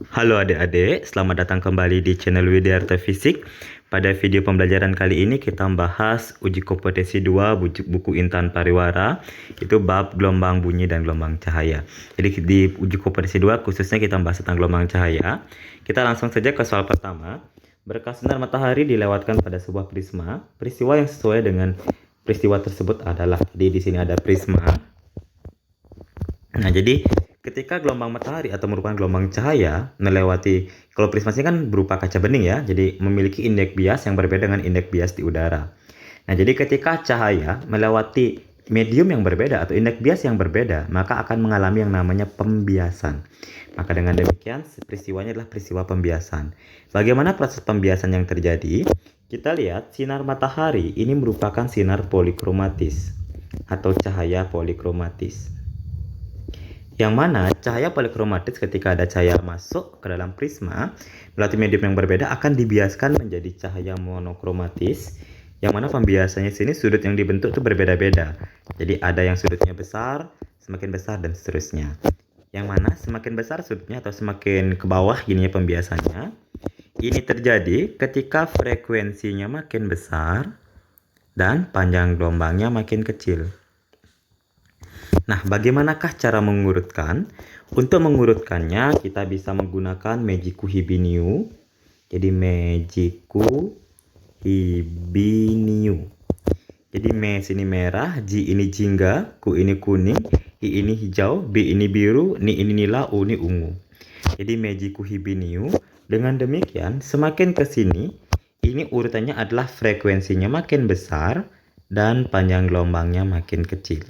Halo adik-adik, selamat datang kembali di channel Widyarta Fisik. Pada video pembelajaran kali ini kita membahas uji kompetensi 2 buku Intan Pariwara, itu bab gelombang bunyi dan gelombang cahaya. Jadi di uji kompetensi 2 khususnya kita membahas tentang gelombang cahaya. Kita langsung saja ke soal pertama. Berkas sinar matahari dilewatkan pada sebuah prisma. Peristiwa yang sesuai dengan peristiwa tersebut adalah, jadi di sini ada prisma. Nah, jadi ketika gelombang matahari atau merupakan gelombang cahaya melewati, kalau prisma ini kan berupa kaca bening ya, jadi memiliki indeks bias yang berbeda dengan indeks bias di udara. Nah, jadi ketika cahaya melewati medium yang berbeda atau indeks bias yang berbeda, maka akan mengalami yang namanya pembiasan. Maka dengan demikian, peristiwanya adalah peristiwa pembiasan. Bagaimana proses pembiasan yang terjadi? Kita lihat sinar matahari ini merupakan sinar polikromatis atau cahaya polikromatis. Yang mana cahaya polikromatis ketika ada cahaya masuk ke dalam prisma melalui medium yang berbeda akan dibiaskan menjadi cahaya monokromatis, yang mana pembiasannya sini sudut yang dibentuk itu berbeda-beda. Jadi ada yang sudutnya besar, semakin besar dan seterusnya. Yang mana semakin besar sudutnya atau semakin ke bawah gininya pembiasannya. Ini terjadi ketika frekuensinya makin besar dan panjang gelombangnya makin kecil. Nah, bagaimanakah cara mengurutkan? Untuk mengurutkannya, kita bisa menggunakan Meiji-ku Hibiniu. Jadi, Meiji-ku Hibiniu. Jadi, me sini merah, ji ini jingga, ku ini kuning, i ini hijau, b ini biru, ni ini nila, u ini ungu. Jadi, Meiji-ku Hibiniu. Dengan demikian, semakin ke sini, ini urutannya adalah frekuensinya makin besar dan panjang gelombangnya makin kecil.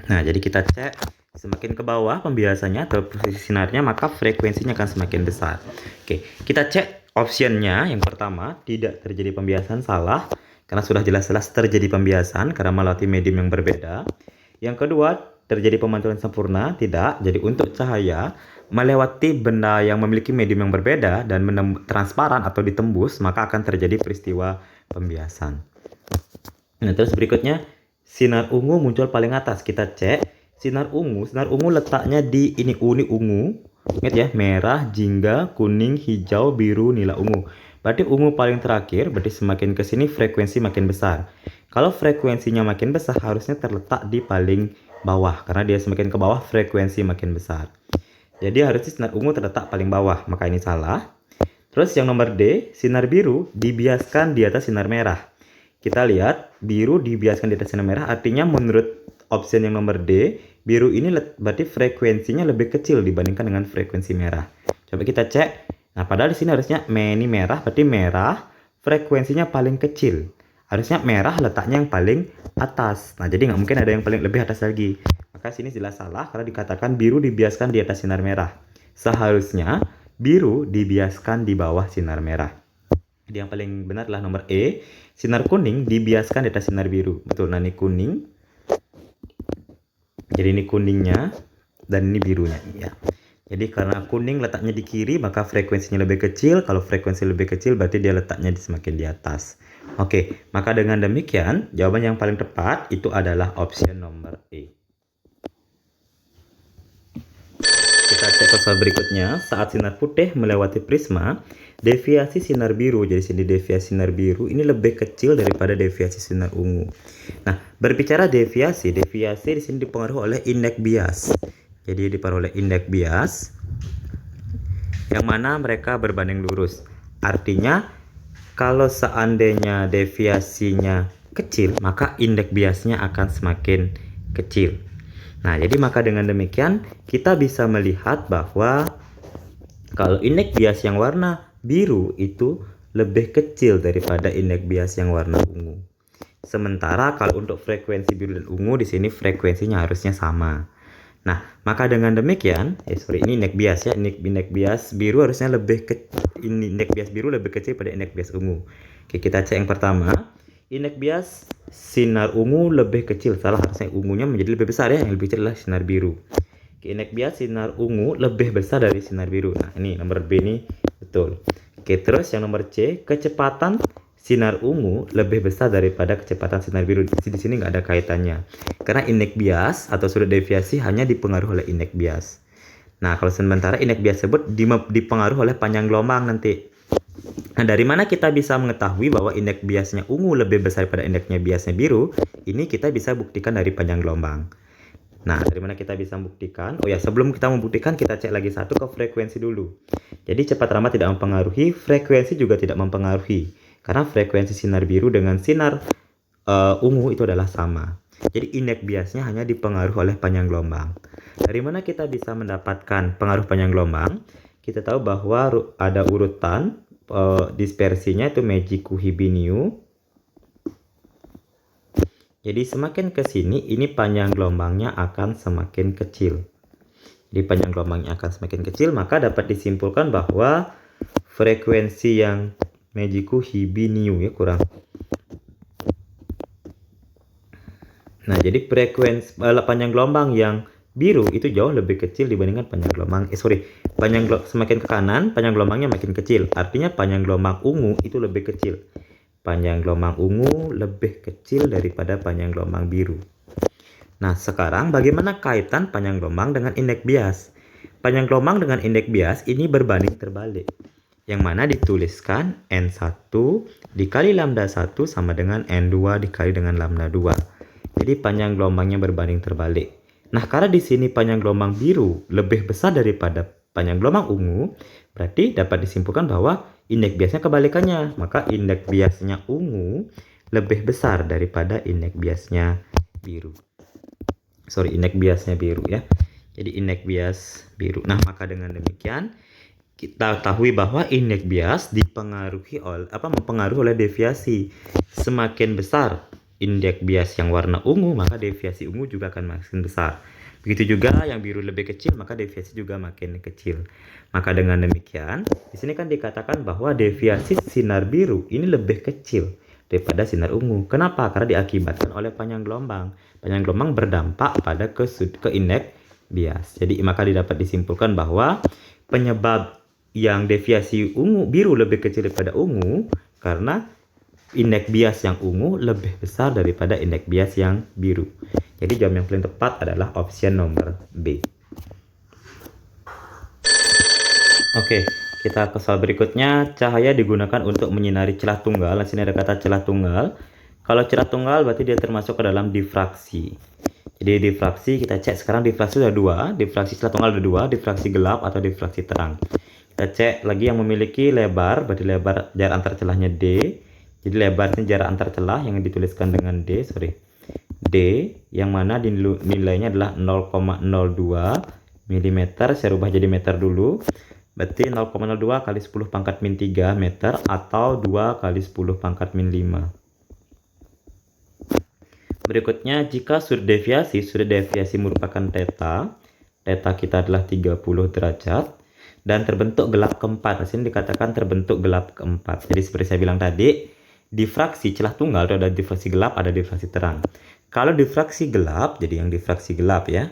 Nah, jadi kita cek semakin ke bawah pembiasannya atau posisi sinarnya, maka frekuensinya akan semakin besar. Oke, kita cek optionnya. Yang pertama, tidak terjadi pembiasan, salah. Karena sudah jelas-jelas terjadi pembiasan karena melewati medium yang berbeda. Yang kedua, terjadi pemantulan sempurna, tidak. Jadi untuk cahaya melewati benda yang memiliki medium yang berbeda dan transparan atau ditembus, maka akan terjadi peristiwa pembiasan. Nah, terus berikutnya, sinar ungu muncul paling atas. Kita cek sinar ungu letaknya di ini, ungu. Ingat ya, merah, jingga, kuning, hijau, biru, nila, ungu. Berarti ungu paling terakhir, berarti semakin ke sini frekuensi makin besar. Kalau frekuensinya makin besar, harusnya terletak di paling bawah, karena dia semakin ke bawah frekuensi makin besar. Jadi harusnya sinar ungu terletak paling bawah, maka ini salah. Terus yang nomor D, sinar biru dibiaskan di atas sinar merah. Kita lihat, biru dibiaskan di atas sinar merah, artinya menurut option yang nomor D, biru ini berarti frekuensinya lebih kecil dibandingkan dengan frekuensi merah. Coba kita cek. Nah, padahal di sini harusnya ini merah, berarti merah frekuensinya paling kecil. Harusnya merah letaknya yang paling atas. Nah, jadi nggak mungkin ada yang paling lebih atas lagi. Maka sini jelas salah karena dikatakan biru dibiaskan di atas sinar merah. Seharusnya biru dibiaskan di bawah sinar merah. Jadi yang paling benar adalah nomor E. Sinar kuning dibiaskan di atas sinar biru. Betul, nah ini kuning. Jadi ini kuningnya dan ini birunya ya. Jadi karena kuning letaknya di kiri, maka frekuensinya lebih kecil. Kalau frekuensi lebih kecil berarti dia letaknya semakin di atas. Oke, maka dengan demikian jawaban yang paling tepat itu adalah option nomor E. Kita cek soal berikutnya. Saat sinar putih melewati prisma, deviasi sinar biru, jadi sini deviasi sinar biru ini lebih kecil daripada deviasi sinar ungu. Nah, berbicara deviasi di sini dipengaruhi oleh indeks bias. Jadi dipengaruhi oleh indeks bias yang mana mereka berbanding lurus. Artinya kalau seandainya deviasinya kecil, maka indeks biasnya akan semakin kecil. Nah, jadi maka dengan demikian kita bisa melihat bahwa kalau indeks bias yang warna biru itu lebih kecil daripada indeks bias yang warna ungu. Sementara kalau untuk frekuensi biru dan ungu di sini frekuensinya harusnya sama. Nah, maka dengan demikian, ini indeks bias ya, indeks bias biru harusnya indeks bias biru lebih kecil pada indeks bias ungu. Oke, kita cek yang pertama. Indeks bias sinar ungu lebih kecil, salah, harusnya ungunya menjadi lebih besar ya, yang lebih kecil adalah sinar biru. Oke, indeks bias sinar ungu lebih besar dari sinar biru. Nah, ini nomor B ini betul. Oke, terus yang nomor C, kecepatan sinar ungu lebih besar daripada kecepatan sinar biru. Di sini nggak ada kaitannya. Karena indeks bias atau sudut deviasi hanya dipengaruhi oleh indeks bias. Nah, kalau sementara indeks bias tersebut dipengaruhi oleh panjang gelombang nanti. Nah, dari mana kita bisa mengetahui bahwa indeks biasnya ungu lebih besar daripada indeksnya biasnya biru? Ini kita bisa buktikan dari panjang gelombang. Nah, dari mana kita bisa membuktikan? Oh ya, sebelum kita membuktikan, kita cek lagi satu ke frekuensi dulu. Jadi cepat ramai tidak mempengaruhi, frekuensi juga tidak mempengaruhi. Karena frekuensi sinar biru dengan sinar ungu itu adalah sama. Jadi indeks biasnya hanya dipengaruhi oleh panjang gelombang. Dari mana kita bisa mendapatkan pengaruh panjang gelombang? Kita tahu bahwa ada urutan dispersinya itu Meiji-Kuhibiniu. Jadi semakin ke sini, ini panjang gelombangnya akan semakin kecil. Jadi panjang gelombangnya akan semakin kecil, maka dapat disimpulkan bahwa frekuensi yang Meiji-Kuhibiniu ya kurang. Nah, jadi frekuensi panjang gelombang yang biru itu jauh lebih kecil dibandingkan panjang gelombang semakin ke kanan, panjang gelombangnya makin kecil. Artinya panjang gelombang ungu itu lebih kecil. Panjang gelombang ungu lebih kecil daripada panjang gelombang biru. Nah, sekarang bagaimana kaitan panjang gelombang dengan indeks bias? Panjang gelombang dengan indeks bias ini berbanding terbalik. Yang mana dituliskan N1 dikali lambda 1 sama dengan N2 dikali dengan lambda 2. Jadi panjang gelombangnya berbanding terbalik. Nah, karena di sini panjang gelombang biru lebih besar daripada panjang gelombang ungu, berarti dapat disimpulkan bahwa indeks biasnya kebalikannya. Maka indeks biasnya ungu lebih besar daripada indeks biasnya biru. Indeks biasnya biru ya. Jadi indeks bias biru. Nah, maka dengan demikian kita ketahui bahwa indeks bias mempengaruhi oleh deviasi. Semakin besar indeks bias yang warna ungu, maka deviasi ungu juga akan makin besar. Begitu juga yang biru lebih kecil, maka deviasi juga makin kecil. Maka dengan demikian, di sini kan dikatakan bahwa deviasi sinar biru ini lebih kecil daripada sinar ungu. Kenapa? Karena diakibatkan oleh panjang gelombang. Panjang gelombang berdampak pada ke indeks bias. Jadi maka dapat disimpulkan bahwa penyebab yang deviasi biru lebih kecil daripada ungu karena indeks bias yang ungu lebih besar daripada indeks bias yang biru. Jadi jawaban yang paling tepat adalah option nomor B. Oke, kita ke soal berikutnya. Cahaya digunakan untuk menyinari celah tunggal. Di sini ada kata celah tunggal. Kalau celah tunggal berarti dia termasuk ke dalam difraksi. Jadi difraksi kita cek sekarang difraksi ada dua. Difraksi celah tunggal ada dua, difraksi gelap atau difraksi terang. Kita cek lagi yang memiliki lebar, berarti lebar jarak antar celahnya D. Jadi lebarnya jarak antar celah yang dituliskan dengan D, yang mana nilainya adalah 0,02 mm. Saya rubah jadi meter dulu. Berarti 0,02 kali 10 pangkat min 3 meter atau 2 kali 10 pangkat min 5. Berikutnya, jika sudut deviasi merupakan theta kita adalah 30 derajat dan terbentuk gelap keempat. Di sini dikatakan terbentuk gelap keempat. Jadi seperti saya bilang tadi, difraksi celah tunggal itu ada difraksi gelap, ada difraksi terang. Kalau difraksi gelap, jadi yang difraksi gelap ya,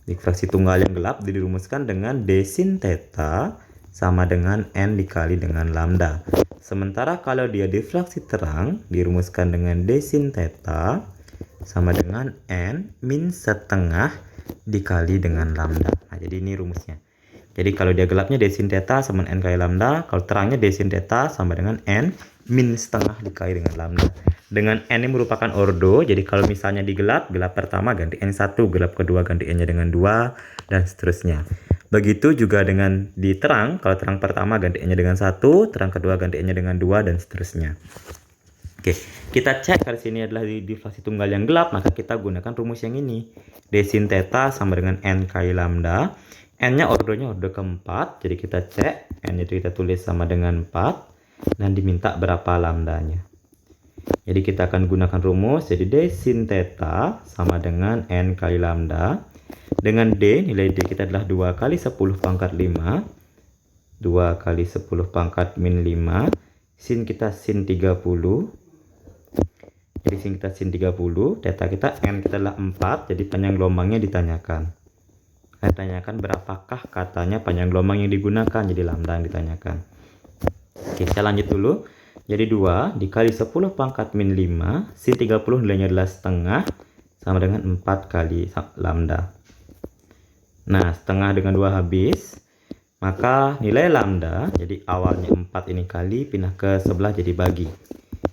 difraksi tunggal yang gelap dirumuskan dengan D sin theta sama dengan N dikali dengan lambda. Sementara kalau dia difraksi terang dirumuskan dengan D sin theta sama dengan N min setengah dikali dengan lambda. Nah, jadi ini rumusnya. Jadi kalau dia gelapnya D sin theta sama N kali lambda, kalau terangnya D sin theta sama dengan N min setengah dikali dengan lambda. Dengan N ini merupakan ordo, jadi kalau misalnya di gelap pertama ganti N1, gelap kedua ganti N-nya dengan 2, dan seterusnya. Begitu juga dengan di terang, kalau terang pertama ganti N-nya dengan 1, terang kedua ganti N-nya dengan 2, dan seterusnya. Oke, kita cek kalau sini adalah difraksi tunggal yang gelap, maka kita gunakan rumus yang ini. D sin theta sama dengan N kali lambda. N-nya ordonya ordo keempat, jadi kita cek, N itu kita tulis sama dengan 4. Dan diminta berapa lambdanya. Jadi kita akan gunakan rumus, jadi D sin theta sama dengan N kali lambda. Dengan D, nilai D kita adalah 2 kali 10 pangkat 5. 2 kali 10 pangkat min 5. Sin kita sin 30. Jadi sin kita sin 30. Theta kita N kita adalah 4. Jadi panjang gelombangnya ditanyakan. Ditanyakan berapakah katanya panjang gelombang yang digunakan. Jadi lambda yang ditanyakan. Oke, saya lanjut dulu. Jadi 2 dikali 10 pangkat min 5. Sin 30 nilainya adalah setengah. Sama dengan 4 kali lambda. Nah, setengah dengan 2 habis. Maka nilai lambda, jadi awalnya 4 ini kali, pindah ke sebelah jadi bagi.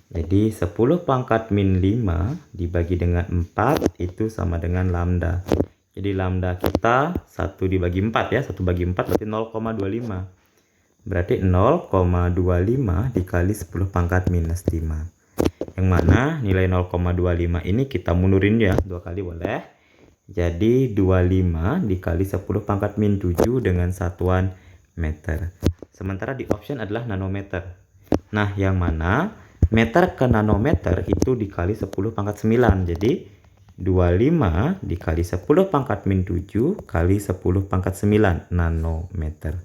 Jadi 10 pangkat min 5 dibagi dengan 4 itu sama dengan lambda. Jadi lambda kita 1 dibagi 4 ya, 1 bagi 4 berarti 0,25. Berarti 0,25 dikali 10 pangkat minus 5. Yang mana nilai 0,25 ini kita mundurin ya, 2 kali boleh. Jadi 25 dikali 10 pangkat min 7 dengan satuan meter. Sementara di option adalah nanometer. Nah, yang mana meter ke nanometer itu dikali 10 pangkat 9. Jadi 25 dikali 10 pangkat min 7 kali 10 pangkat 9 nanometer.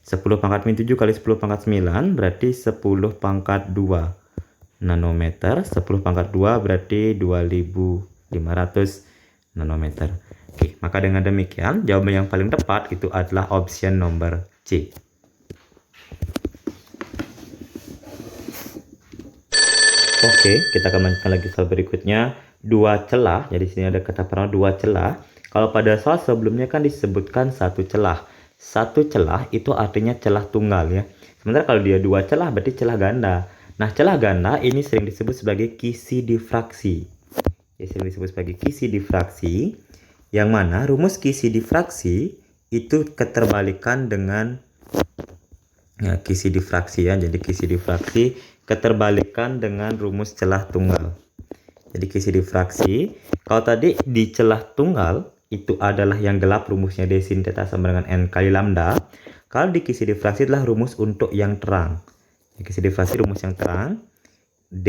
10 pangkat min 7 kali 10 pangkat 9 berarti 10 pangkat 2 nanometer. 10 pangkat 2 berarti 2500 nanometer. Oke, maka dengan demikian jawaban yang paling tepat itu adalah option nomor C. Oke, kita akan lanjutkan lagi soal berikutnya. Dua celah, jadi sini ada kata peranan dua celah. Kalau pada soal sebelumnya kan disebutkan satu celah. Satu celah itu artinya celah tunggal ya. Sementara kalau dia dua celah berarti celah ganda. Nah, celah ganda ini sering disebut sebagai kisi difraksi. Ya, sering disebut sebagai kisi difraksi, yang mana rumus kisi difraksi itu keterbalikan dengan ya, kisi difraksi ya. Jadi kisi difraksi keterbalikan dengan rumus celah tunggal. Jadi kisi difraksi, kalau tadi di celah tunggal itu adalah yang gelap, rumusnya D sin theta sama dengan N kali lambda. Kalau di kisi difraksi adalah rumus untuk yang terang. Di kisi difraksi rumus yang terang, D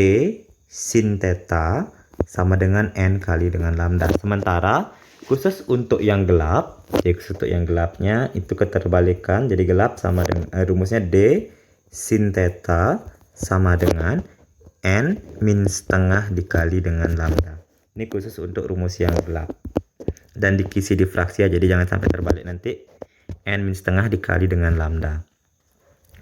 sin theta sama dengan N kali dengan lambda. Sementara khusus untuk yang gelap, jadi khusus untuk yang gelapnya itu keterbalikan, jadi gelap sama dengan rumusnya D sin theta sama dengan N min setengah dikali dengan lambda. Ini khusus untuk rumus yang gelap. Dan di kisi difraksi ya, jadi jangan sampai terbalik nanti. N min setengah dikali dengan lambda.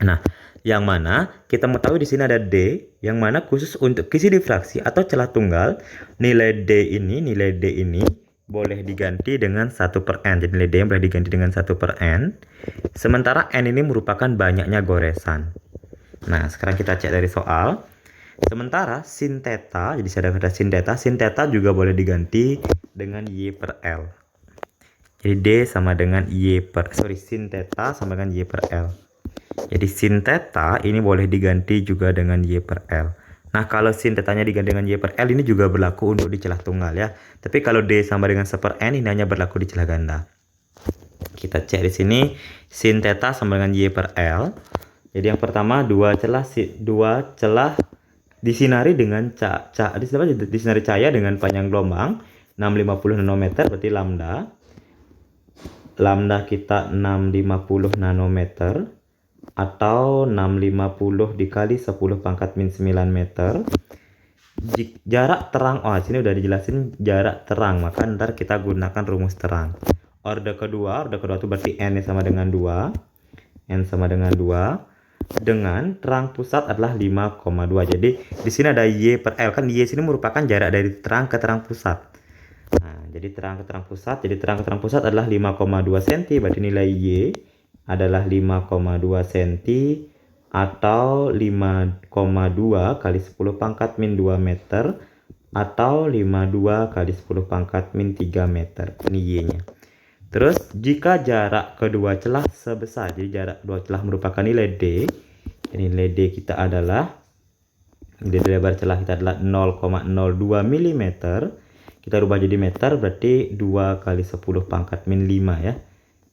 Nah, yang mana kita mau tahu di sini ada D, yang mana khusus untuk kisi difraksi atau celah tunggal, nilai D ini boleh diganti dengan 1/n. Jadi nilai D boleh diganti dengan 1/n. Sementara N ini merupakan banyaknya goresan. Nah, sekarang kita cek dari soal. Sementara sin theta, jadi saya ada kata sin theta juga boleh diganti dengan Y/L. Jadi D sama dengan sin theta sama dengan Y/L. Jadi sin theta ini boleh diganti juga dengan Y/L. Nah, kalau sin tetanya diganti dengan Y/L ini juga berlaku untuk di celah tunggal ya. Tapi kalau D sama dengan 1/n ini hanya berlaku di celah ganda. Kita cek di sini sin theta sama dengan Y/L. Jadi yang pertama dua celah disinari dengan disinari cahaya dengan panjang gelombang 650 nanometer berarti lambda. Lambda kita 650 nanometer atau 650 dikali 10 pangkat min 9 meter. Jarak terang, sini udah dijelasin jarak terang, maka ntar kita gunakan rumus terang. Orde kedua itu berarti N sama dengan 2. N sama dengan 2. Dengan terang pusat adalah 5,2. Jadi di sini ada Y/L, kan Y sini merupakan jarak dari terang ke terang pusat. Nah, jadi terang ke terang pusat adalah 5,2 cm, berarti nilai Y adalah 5,2 cm atau 5,2 kali 10 pangkat min 2 meter atau 52 kali 10 pangkat min 3 meter. Ini Y-nya. Terus jika jarak kedua celah sebesar, jadi jarak kedua celah merupakan nilai D. Nilai D kita adalah, nilai lebar celah kita adalah 0,02 mm. Kita rubah jadi meter, berarti 2 kali 10 pangkat min 5 ya.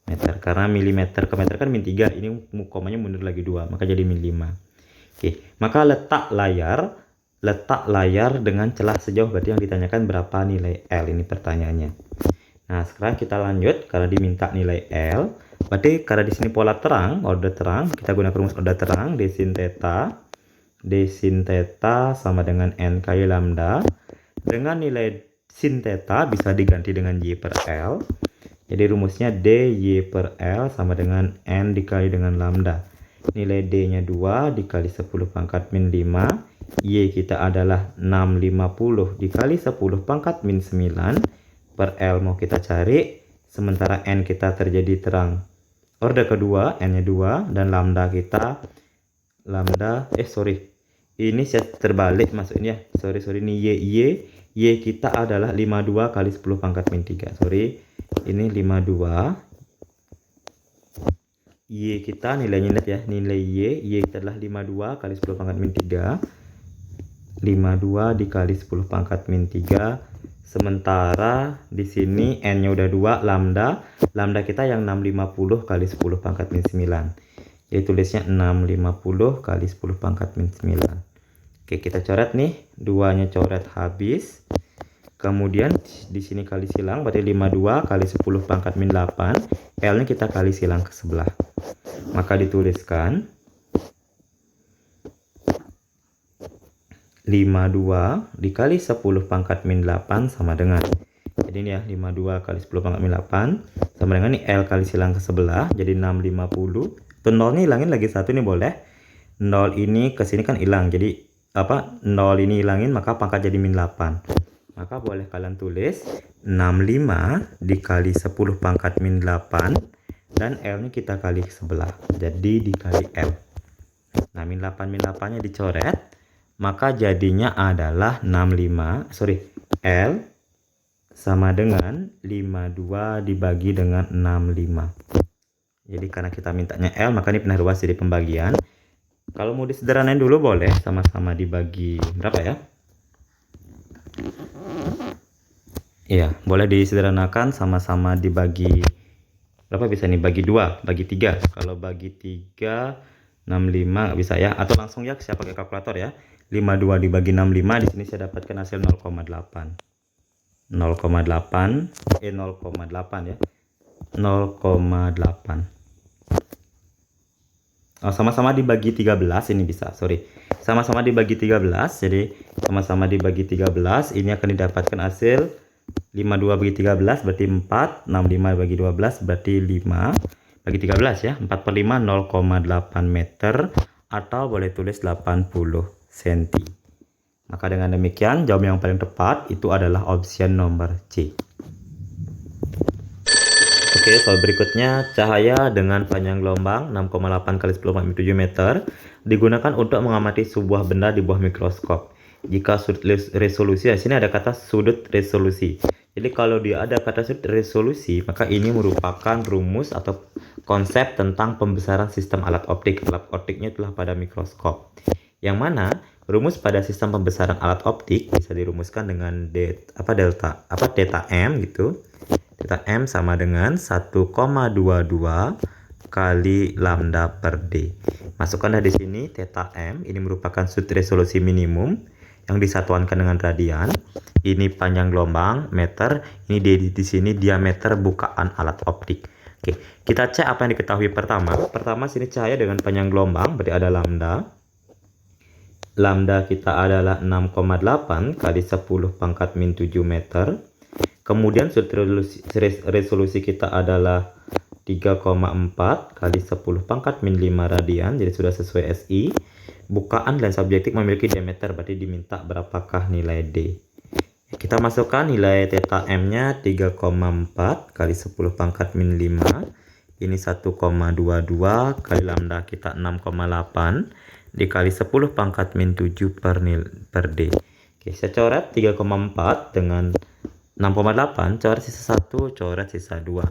Meter, karena milimeter ke meter kan min 3, ini komanya mundur lagi 2, maka jadi min 5. Oke, maka letak layar dengan celah sejauh, berarti yang ditanyakan berapa nilai L, ini pertanyaannya. Nah, sekarang kita lanjut karena diminta nilai L. Berarti karena di sini pola terang, orde terang, kita gunakan rumus orde terang, D sin theta sama dengan N kali lambda. Dengan nilai sin theta bisa diganti dengan Y/L. Jadi rumusnya D Y/L sama dengan N dikali dengan lambda. Nilai D-nya 2 dikali 10 pangkat min 5. Y kita adalah 650 dikali 10 pangkat min 9. Per L mau kita cari sementara N kita terjadi terang. Orde kedua, N-nya 2, dan lambda kita, ini saya terbalik maksudnya, ini Y kita adalah 52 kali 10 pangkat min 3, ini 52, Y kita nilainya lihat ya, nilai Y kita adalah 52 kali 10 pangkat min 3, 52 dikali 10 pangkat min 3, sementara di sini N-nya udah 2, lambda kita yang 650 kali 10 pangkat min 9. Jadi tulisnya 650 kali 10 pangkat min 9. Oke, kita coret nih, 2-nya coret habis. Kemudian di sini kali silang, berarti 52 kali 10 pangkat min 8. L-nya kita kali silang ke sebelah. Maka dituliskan 52 dikali 10 pangkat min 8 sama dengan, jadi ini ya, 52 kali 10 pangkat min 8 sama dengan nih L kali silang ke sebelah, jadi 650. Tuh nolnya hilangin lagi satu nih boleh. 0 ini ke sini kan hilang, jadi 0 ini hilangin maka pangkat jadi min 8. Maka boleh kalian tulis 65 dikali 10 pangkat min 8 dan L nya kita kali ke sebelah, jadi dikali L. Nah, min 8 nya dicoret, maka jadinya adalah L sama dengan 52 dibagi dengan 65. Jadi karena kita mintanya L, maka ini pindah ruas jadi pembagian. Kalau mau disederhanain dulu boleh, sama-sama dibagi berapa ya? Iya, boleh disederhanakan, sama-sama dibagi berapa bisa nih? Bagi 2, bagi 3. Kalau bagi 3 65 bisa ya, atau langsung ya saya pakai kalkulator ya. 52 dibagi 65, di sini saya dapatkan hasil 0,8 ya, 0,8. Sama-sama dibagi 13 ini bisa, sama-sama dibagi 13, jadi sama-sama dibagi 13 ini akan didapatkan hasil 52 bagi 13 berarti 4, 65 bagi 12 berarti 5 bagi 13 ya, 4/5 0,8 meter, atau boleh tulis 80 cm. Maka dengan demikian jawaban yang paling tepat itu adalah option nomor C. Oke, soal berikutnya, cahaya dengan panjang gelombang 6,8 kali 10⁻7 meter digunakan untuk mengamati sebuah benda di bawah mikroskop. Jika sudut resolusi, di sini ada kata sudut resolusi. Jadi kalau dia ada kata sudut resolusi, maka ini merupakan rumus atau konsep tentang pembesaran sistem alat optik. Alat optiknya itulah pada mikroskop. Yang mana rumus pada sistem pembesaran alat optik bisa dirumuskan dengan theta M gitu. Theta M sama dengan 1,22 kali lambda per D. Masukkanlah di sini theta M, ini merupakan sudut resolusi minimum yang disatuankan dengan radian. Ini panjang gelombang meter, ini di sini diameter bukaan alat optik. Oke, kita cek apa yang diketahui pertama. Pertama sini cahaya dengan panjang gelombang, berarti ada lambda. Lambda kita adalah 6,8 kali 10⁻⁷ meter. Kemudian sudut resolusi kita adalah 3,4 kali 10⁻⁵ radian, jadi sudah sesuai SI. Bukaan lensa objektif memiliki diameter, berarti diminta berapakah nilai D. Kita masukkan nilai theta M-nya 3,4 kali 10⁻⁵. Ini 1,22 kali lambda kita 6,8 dikali 10⁻⁷ per D. Oke, saya coret 3,4 dengan 6,8, coret sisa 1, coret sisa 2.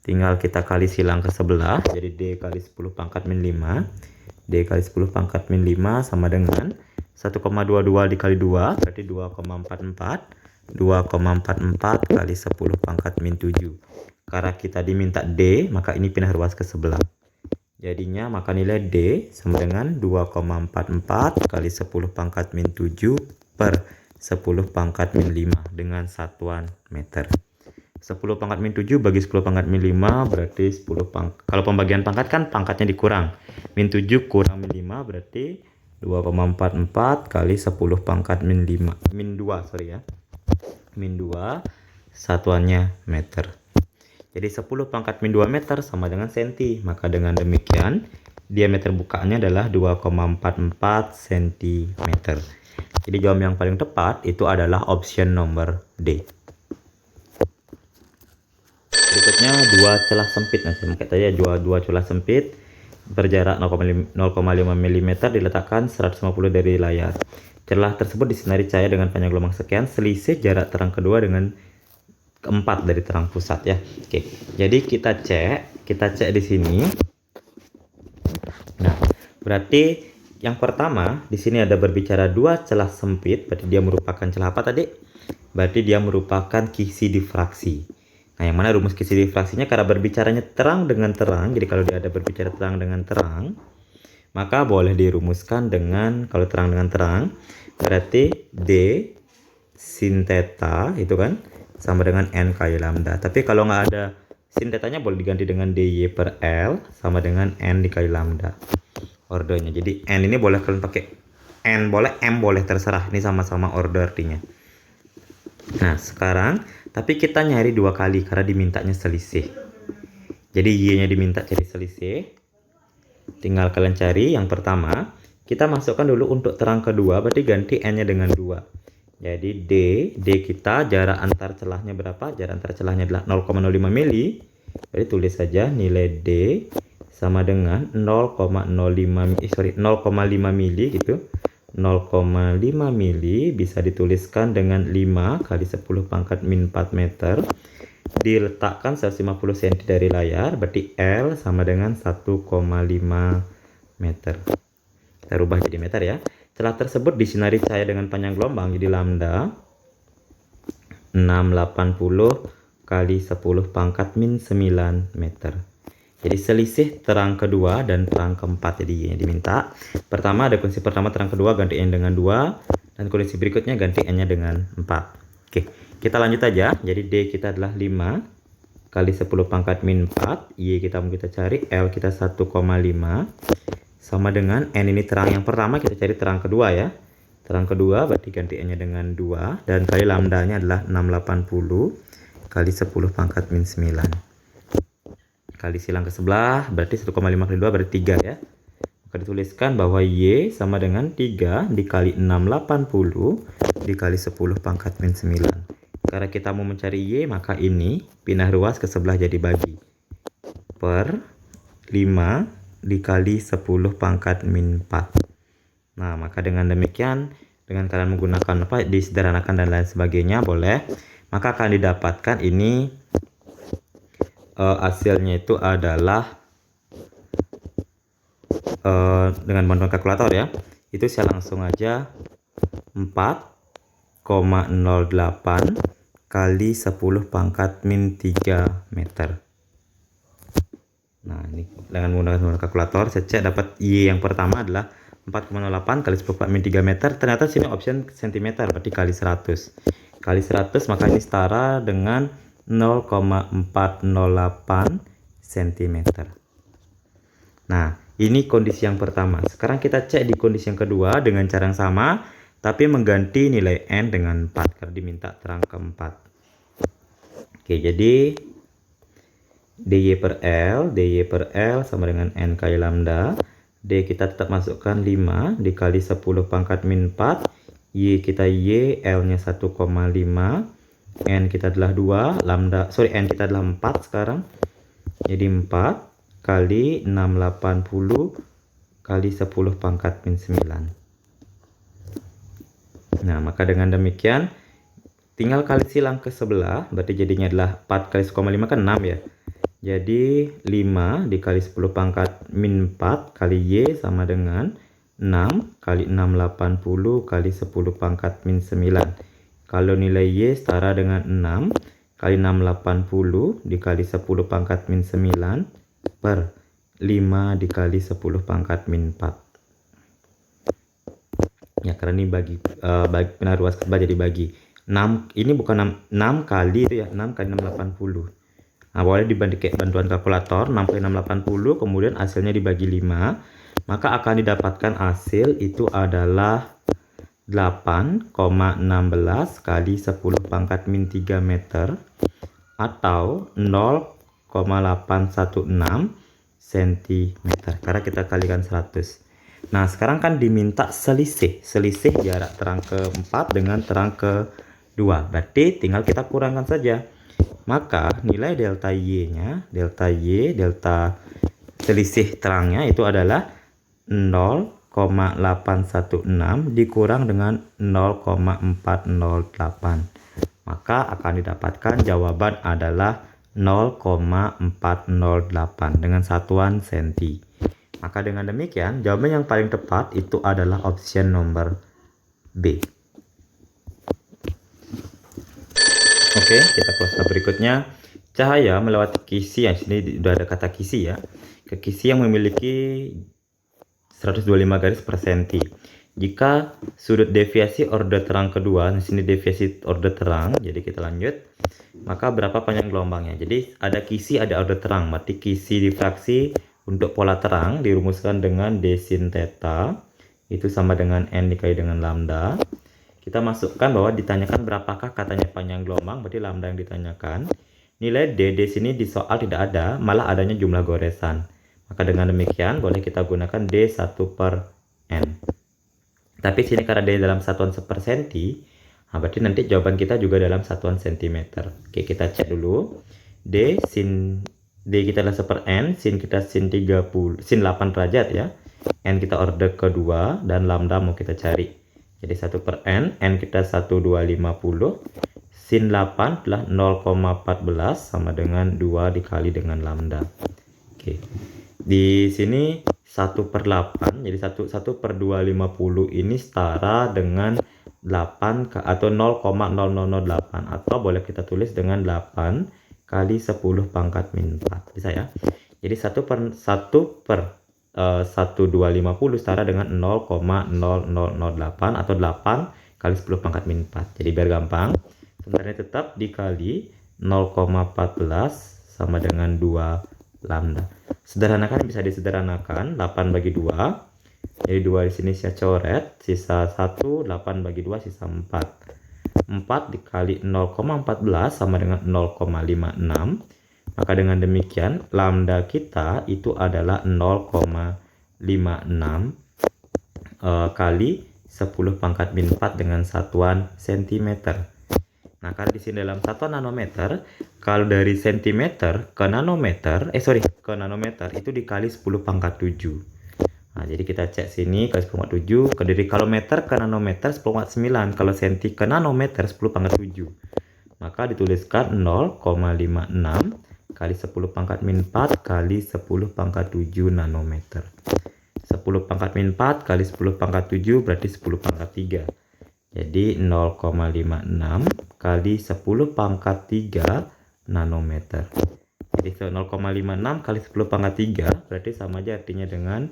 Tinggal kita kali silang ke sebelah, jadi D kali 10⁻⁵. D kali 10⁻⁵ sama dengan 1,22 dikali 2, berarti 2,44. 2,44 kali 10⁻⁷. Karena kita diminta D, maka ini pindah ruas ke sebelah. Jadinya maka nilai D sama dengan 2,44 kali 10⁻⁷ per 10⁻⁵ dengan satuan meter. 10⁻⁷ bagi 10⁻⁵ berarti 10 kalau pembagian pangkat kan pangkatnya dikurang. Min 7 kurang min 5 berarti 2,44 kali 10⁻⁵. Min 2 ya. Min 2 satuannya meter. Jadi 10⁻⁴ meter sama dengan senti. Maka dengan demikian diameter bukaannya adalah 2,44 cm. Jadi jawaban yang paling tepat itu adalah option nomor D. berikutnya dua celah sempit. Nah, saya tadi ya dua celah sempit berjarak 0,5 mm diletakkan 150 dari layar. Celah tersebut disinari cahaya dengan panjang gelombang sekian, selisih jarak terang kedua dengan keempat dari terang pusat ya. Oke, jadi kita cek di sini. Nah, berarti yang pertama di sini ada berbicara dua celah sempit, berarti dia merupakan celah apa tadi? Berarti dia merupakan kisi difraksi. Nah, yang mana rumus kisi difraksinya karena berbicaranya terang dengan terang. Jadi kalau dia ada berbicara terang dengan terang, maka boleh dirumuskan dengan, kalau terang dengan terang, berarti D sin theta itu kan sama dengan N kali lambda. Tapi kalau nggak ada sin tetanya boleh diganti dengan DY per L sama dengan N dikali lambda. Ordernya. Jadi N ini boleh kalian pakai N boleh, M boleh, terserah. Ini sama-sama order artinya. Nah, sekarang tapi kita nyari dua kali karena dimintanya selisih. Jadi Y-nya diminta cari selisih. Tinggal kalian cari yang pertama. Kita masukkan dulu untuk terang kedua, berarti ganti N-nya dengan 2. Jadi D kita jarak antar celahnya berapa? Jarak antar celahnya adalah 0,05 mili. Jadi tulis saja nilai D sama dengan 0,5 mili gitu. 0,5 mili bisa dituliskan dengan 5 kali 10 pangkat min 4 meter. Diletakkan 150 cm dari layar, berarti L sama dengan 1,5 meter. Kita rubah jadi meter ya. Celah tersebut disinari cahaya dengan panjang gelombang, jadi lambda 680 kali 10 pangkat min 9 meter. Jadi selisih terang kedua dan terang keempat. Jadi yang diminta pertama ada kondisi pertama terang kedua ganti N dengan 2, dan kondisi berikutnya ganti N nya dengan 4. Oke, kita lanjut aja. Jadi D kita adalah 5 kali 10 pangkat min 4, Y kita mau kita cari, L kita 1,5 sama dengan N ini terang yang pertama, kita cari terang kedua ya. Terang kedua berarti ganti N nya dengan 2, dan kali lambdanya adalah 680 kali 10 pangkat min 9. Kali silang ke sebelah berarti 1,5 kali 2 berarti 3 ya. Maka dituliskan bahwa Y sama dengan 3 dikali 680 dikali 10 pangkat min 9. Karena kita mau mencari Y, maka ini pindah ruas ke sebelah jadi bagi. Per 5 dikali 10 pangkat min 4. Nah, maka dengan demikian, dengan kalian menggunakan apa, disederhanakan dan lain sebagainya boleh, maka akan didapatkan ini hasilnya itu adalah dengan bantuan kalkulator ya. Itu saya langsung aja 4,08 kali 10 pangkat min 3 meter. Nah, ini dengan menggunakan kalkulator saya cek dapat Y yang pertama adalah 4,08 kali 10 pangkat min 3 meter. Ternyata sini option cm, berarti kali 100. Kali 100 maka ini setara dengan 0,408 cm. Nah, ini kondisi yang pertama. Sekarang kita cek di kondisi yang kedua dengan cara yang sama, tapi mengganti nilai N dengan 4 karena diminta terang keempat. Oke, jadi DY per L sama dengan N kali lambda. D kita tetap masukkan 5 dikali 10 pangkat min 4. Y kita Y, L nya 1,5. N kita adalah 2, N kita adalah 4 sekarang. Jadi 4 kali 680 kali 10 pangkat min 9. Nah, maka dengan demikian tinggal kali silang ke sebelah, berarti jadinya adalah 4 kali 1,5 kan 6 ya. Jadi 5 dikali 10 pangkat min 4 kali Y sama dengan 6 kali 680 kali 10 pangkat min 9. Kalau nilai Y setara dengan 6 kali 680 dikali 10 pangkat min 9 per 5 dikali 10 pangkat min 4. Ya, karena ini bagi pindah ruas kebal jadi bagi 6, ini bukan 6 kali itu ya, 6 kali 680. Nah, boleh dibanding bantuan kalkulator 6 kali 680, kemudian hasilnya dibagi 5, maka akan didapatkan hasil itu adalah 8,16 kali 10 pangkat min 3 meter atau 0,816 cm karena kita kalikan 100. Nah, sekarang kan diminta selisih jarak terang keempat dengan terang kedua, berarti tinggal kita kurangkan saja. maka nilai delta Y-nya, delta selisih terangnya itu adalah 0,816 dikurang dengan 0,408. Maka akan didapatkan jawaban adalah 0,408 dengan satuan senti. Maka dengan demikian, jawaban yang paling tepat itu adalah option nomor B. Oke, kita ke slide berikutnya. Cahaya melewati kisi, yang sini sudah ada kata kisi ya. Ke kisi yang memiliki 125 garis per senti. Jika sudut deviasi order terang kedua, di sini deviasi order terang, jadi kita lanjut. Maka berapa panjang gelombangnya? Jadi ada kisi, ada order terang. Berarti kisi difraksi untuk pola terang dirumuskan dengan d sin theta itu sama dengan n dikali dengan lambda. Kita masukkan bahwa ditanyakan berapakah katanya panjang gelombang, berarti lambda yang ditanyakan. Nilai d di sini di soal tidak ada, malah adanya jumlah goresan. Maka dengan demikian boleh kita gunakan D1 per N. Tapi sini karena D dalam satuan seper senti, berarti nanti jawaban kita juga dalam satuan sentimeter. Oke, kita cek dulu. D kita adalah seper N, sin kita sin 8 derajat ya. N kita order kedua dan lambda mau kita cari. Jadi 1 per N kita 1250. Sin 8 adalah 0,14 sama dengan 2 dikali dengan lambda. Oke. Di sini 1 per 8, jadi 1 per 250 ini setara dengan 8 atau 0,0008, atau boleh kita tulis dengan 8 kali 10 pangkat min 4. Bisa ya? Jadi 1 per 1250 setara dengan 0,0008 atau 8 kali 10 pangkat min 4. Jadi biar gampang, sebenarnya tetap dikali 0,14 sama dengan 2 lambda. Sederhanakan bisa disederhanakan, 8 bagi 2. Jadi 2 di sini saya coret, sisa 1, 8 bagi 2 sisa 4. 4 dikali 0,14 sama dengan 0,56. Maka dengan demikian lambda kita itu adalah 0,56 kali 10 pangkat min 4 dengan satuan sentimeter. Nah, kalau di sini dalam satuan nanometer, kalau dari sentimeter ke nanometer, ke nanometer itu dikali 10 pangkat 7. Nah, jadi kita cek sini kali 10 pangkat 7, ke dari kalau meter ke nanometer 10 pangkat 9, kalau senti ke nanometer 10 pangkat 7. Maka dituliskan 0,56 kali 10 pangkat min 4 kali 10 pangkat 7 nanometer. 10 pangkat min 4 kali 10 pangkat 7 berarti 10 pangkat 3. Jadi 0,56 kali 10 pangkat 3 nanometer. Jadi 0,56 kali 10 pangkat 3 berarti sama aja artinya dengan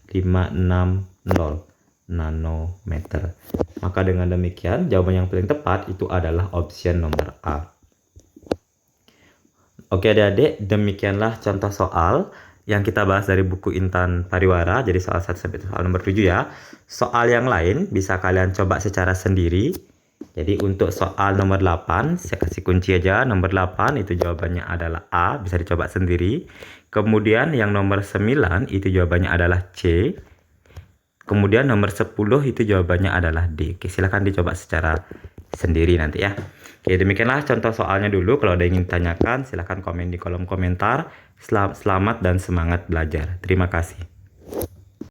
560 nanometer. Maka dengan demikian jawaban yang paling tepat itu adalah option nomor A. Oke adik-adik, demikianlah contoh soal yang kita bahas dari buku Intan Pariwara. Jadi soal 1 sampai soal nomor 7 ya. Soal yang lain bisa kalian coba secara sendiri. Jadi untuk soal nomor 8, saya kasih kunci aja. Nomor 8 itu jawabannya adalah A, bisa dicoba sendiri. Kemudian yang nomor 9 itu jawabannya adalah C. Kemudian nomor 10 itu jawabannya adalah D. Oke, silahkan dicoba secara sendiri nanti ya. Oke, demikianlah contoh soalnya dulu. Kalau ada yang ingin tanyakan, silahkan komen di kolom komentar. Selamat dan semangat belajar. Terima kasih.